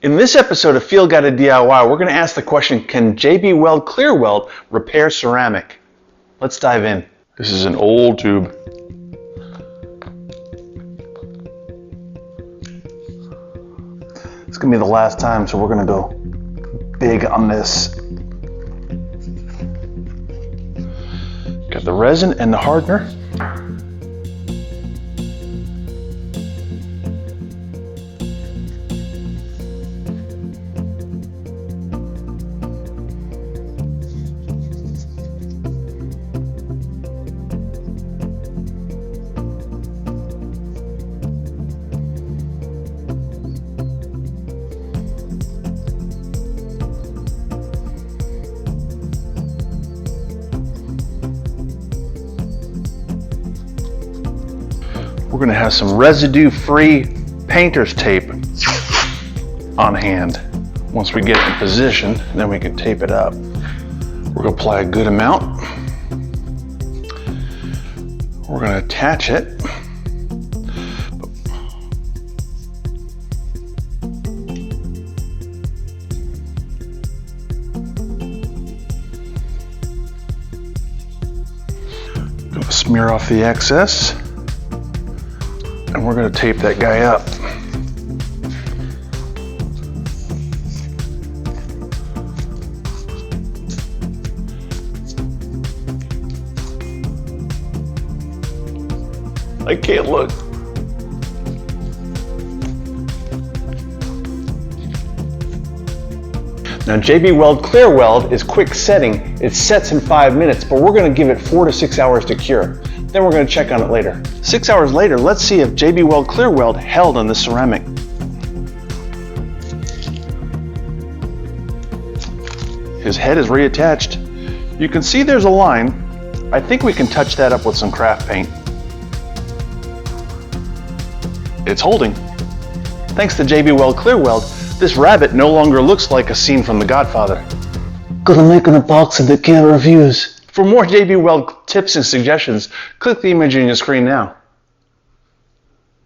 In this episode of Field Guide to DIY, we're going to ask the question, can JB Weld Clearweld repair ceramic? Let's dive in. This is an old tube. It's going to be the last time, so we're going to go big on this. Got the resin and the hardener. We're going to have some residue-free painter's tape on hand. Once we get it in position, then we can tape it up. We're going to apply a good amount. We're going to attach it. Going to smear off the excess. And we're going to tape that guy up. I can't look. Now JB Weld Clearweld is quick setting. It sets in 5 minutes, but we're going to give it 4 to 6 hours to cure. Then we're going to check on it later. 6 hours later, let's see if JB Weld Clearweld held on the ceramic. His head is reattached. You can see there's a line. I think we can touch that up with some craft paint. It's holding. Thanks to JB Weld Clearweld, this rabbit no longer looks like a scene from The Godfather. Gonna make an unboxing that can't refuse. For more JB Weld tips and suggestions, click the image on your screen now.